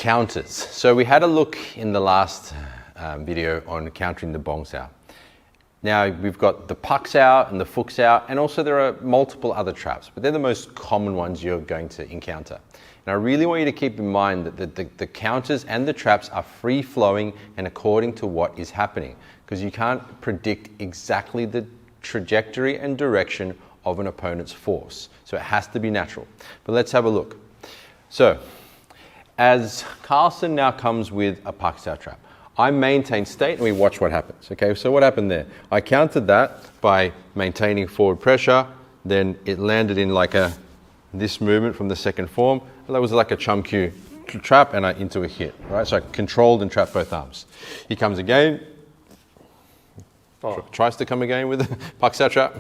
counters. So we had a look in the last video on countering the bong sao. Now we've got the pak sao and the fuk sao, and also there are multiple other traps, but they're the most common ones you're going to encounter. And I really want you to keep in mind that the counters and the traps are free-flowing and according to what is happening, because you can't predict exactly the trajectory and direction of an opponent's force. So it has to be natural. But let's have a look. So, as Carlson now comes with a pak sao trap, I maintain state and we watch what happens. Okay, so what happened there? I countered that by maintaining forward pressure, then it landed in like this movement from the second form. That was like a Chun trap and into a hit, right? So I controlled and trapped both arms. He comes again, tries to come again with a pak sao trap.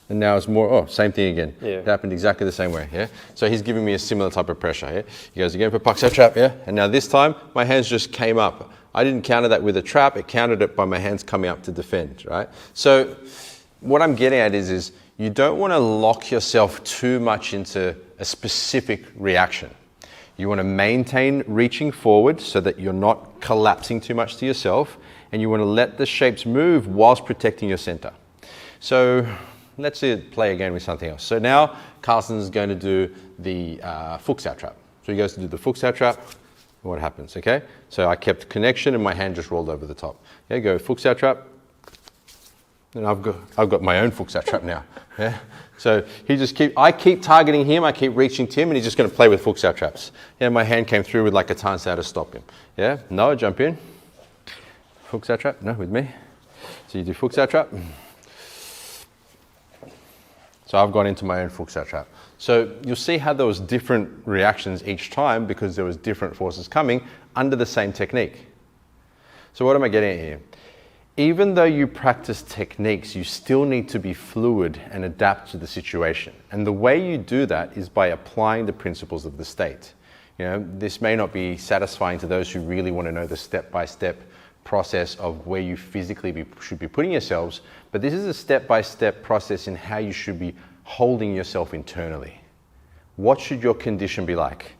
And now it's more, same thing again. Yeah. It happened exactly the same way, yeah? So he's giving me a similar type of pressure, yeah? He goes again for pak sao trap, yeah? And now this time, my hands just came up. I didn't counter that with a trap, it countered it by my hands coming up to defend, right? So what I'm getting at is you don't want to lock yourself too much into a specific reaction. You want to maintain reaching forward so that you're not collapsing too much to yourself, and you want to let the shapes move whilst protecting your center. So let's play again with something else. So now Carlson's going to do the fuk sao trap. So he goes to do the fuk sao trap. What happens, okay? So I kept connection and my hand just rolled over the top. Yeah, go fuk sao trap. And I've got my own fuk sao trap now. Yeah. So I keep targeting him, I keep reaching to him, and he's just going to play with fuk sao traps. Yeah, my hand came through with like a tan sao to stop him. Yeah, no, jump in. Fuk sao trap, no, with me. So you do fuk sao trap. So I've gone into my own fuk sao trap. So you'll see how there was different reactions each time because there was different forces coming under the same technique. So what am I getting at here? Even though you practice techniques, you still need to be fluid and adapt to the situation. And the way you do that is by applying the principles of the state. You know, this may not be satisfying to those who really want to know the step-by-step process of where you physically should be putting yourselves, but this is a step-by-step process in how you should be holding yourself internally. What should your condition be like?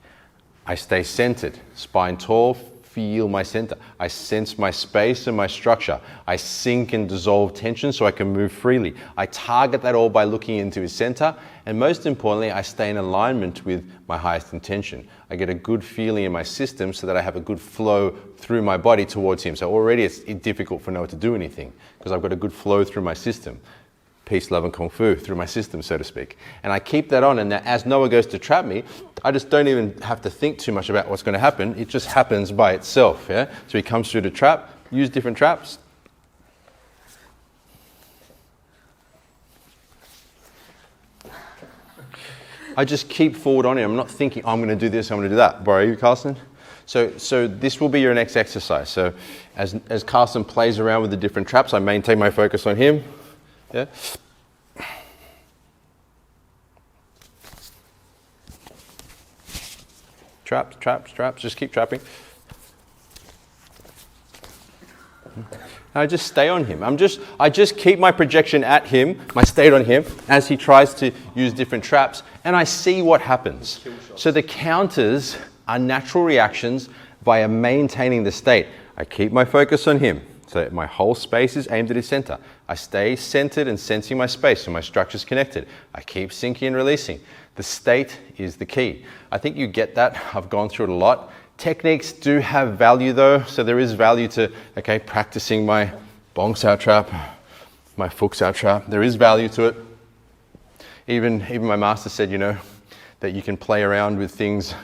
I stay centered, spine tall, feel my center. I sense my space and my structure. I sink and dissolve tension so I can move freely. I target that all by looking into his center, and most importantly, I stay in alignment with my highest intention. I get a good feeling in my system so that I have a good flow through my body towards him. So already it's difficult for Noah to do anything because I've got a good flow through my system. Peace, love, and kung fu through my system, so to speak. And I keep that on, and as Noah goes to trap me, I just don't even have to think too much about what's going to happen. It just happens by itself, yeah? So he comes through the trap, use different traps. I just keep forward on him. I'm not thinking, I'm going to do this, I'm going to do that. Borrow you, Carlson? So this will be your next exercise. So as Carlson plays around with the different traps, I maintain my focus on him. Yeah. Traps, traps, traps. Just keep trapping. I just stay on him. I just keep my projection at him, my state on him, as he tries to use different traps, and I see what happens. So the counters are natural reactions via maintaining the state. I keep my focus on him. So my whole space is aimed at his center. I stay centered and sensing my space, so my structure's connected. I keep sinking and releasing. The state is the key. I think you get that. I've gone through it a lot. Techniques do have value though, so there is value to, practicing my bong sao trap, my fuk sao trap. There is value to it. Even my master said, that you can play around with things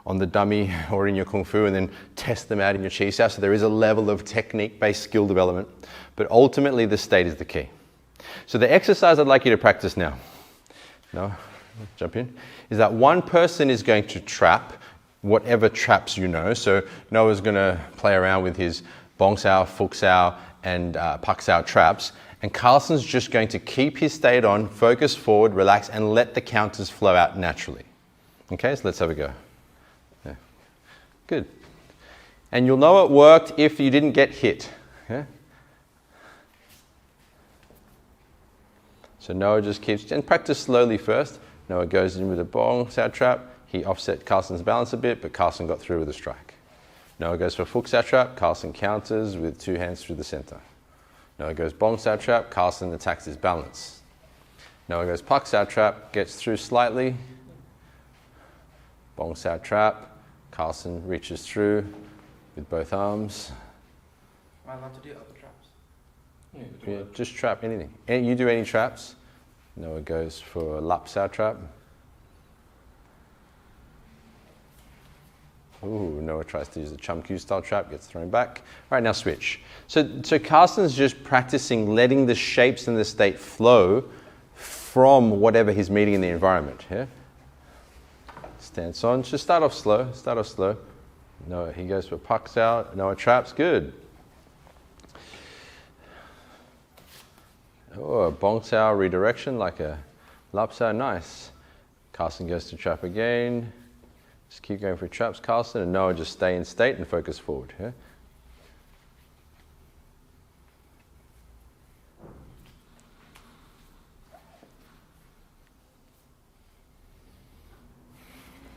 on the dummy or in your kung fu and then test them out in your chi sao. So there is a level of technique-based skill development, but ultimately the state is the key. So the exercise I'd like you to practice now, jump in, is that one person is going to trap whatever traps you know. So Noah's going to play around with his bong sao, fuk sao, and pak sao traps, and Carlson's just going to keep his state on, focus forward, relax, and let the counters flow out naturally. Okay, so let's have a go. Yeah. Good. And you'll know it worked if you didn't get hit. Okay? So Noah just keeps, and practice slowly first. Noah goes in with a bong sao trap, He offset Carlsen's balance a bit, but Carlsen got through with a strike. Noah goes for Fuchs out trap. Carlsen counters with 2 hands through the center. Noah goes bonks out trap. Carlsen attacks his balance. Noah goes pucks out trap, gets through slightly. Bonks out trap. Carlsen reaches through with both arms. Am I allowed to do other traps? Yeah, just trap anything. You do any traps. Noah goes for a laps out trap. Ooh, Noah tries to use the Chun style trap, gets thrown back. All right, now switch. So Carlsen's just practicing letting the shapes and the state flow from whatever he's meeting in the environment. Yeah? Stance on. Just start off slow. Noah, he goes for pucks out. Noah traps. Good. Oh, bonks out redirection like a laps out. Nice. Carlsen goes to trap again. Just keep going for traps, Carlsen, and Noah just stay in state and focus forward. Yeah?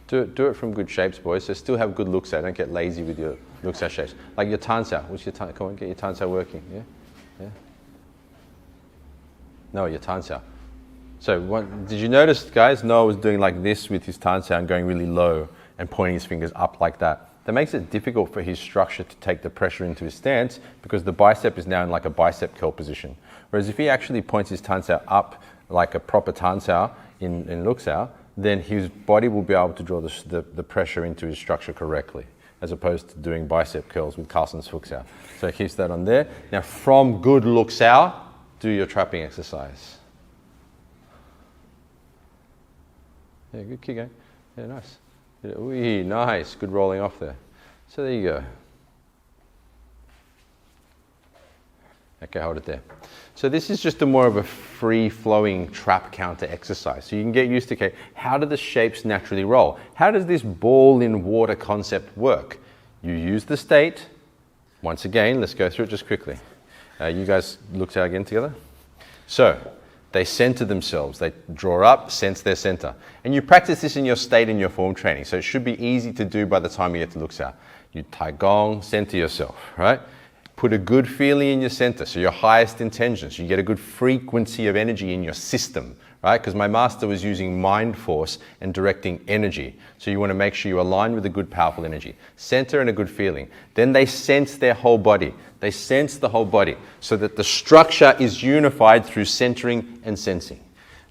Do it from good shapes, boys. So still have good looks out. Don't get lazy with your looks out shapes. Like your tansao. What's your tansao? Come on, get your tansao working. Yeah. No, your tansao. So did you notice, guys? Noah was doing like this with his tansao and going really low and pointing his fingers up like that. That makes it difficult for his structure to take the pressure into his stance because the bicep is now in like a bicep curl position. Whereas if he actually points his tansao up like a proper tansao in luksao, then his body will be able to draw the pressure into his structure correctly, as opposed to doing bicep curls with Carlsen's fuksao. So keep that on there. Now from good luksao, do your trapping exercise. Yeah, good, keep going. Yeah, nice. Ooh, nice, good rolling off there. So there you go. Okay, hold it there. So this is just more of a free-flowing trap counter exercise. So you can get used to, okay, how do the shapes naturally roll? How does this ball in water concept work? You use the state. Once again, let's go through it just quickly. You guys looked out again together. So they center themselves. They draw up, sense their center. And you practice this in your state and your form training. So it should be easy to do by the time you get to luksao. You tai gong, center yourself, right? Put a good feeling in your center, so your highest intentions. You get a good frequency of energy in your system, right? Because my master was using mind force and directing energy. So you want to make sure you align with a good, powerful energy. Center and a good feeling. Then they sense their whole body. They sense the whole body so that the structure is unified through centering and sensing.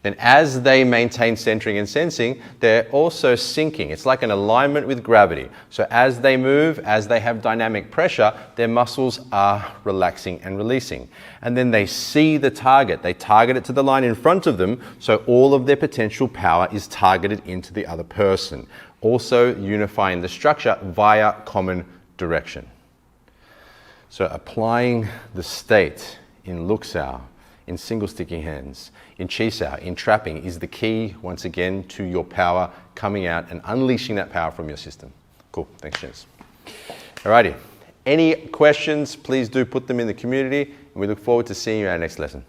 Then as they maintain centering and sensing, they're also syncing. It's like an alignment with gravity. So as they move, as they have dynamic pressure, their muscles are relaxing and releasing. And then they see the target. They target it to the line in front of them, so all of their potential power is targeted into the other person. Also unifying the structure via common direction. So applying the state in luksao, in single sticky hands, in chisao, in trapping is the key, once again, to your power coming out and unleashing that power from your system. Cool, thanks, gents. Alrighty, any questions, please do put them in the community, and we look forward to seeing you at our next lesson.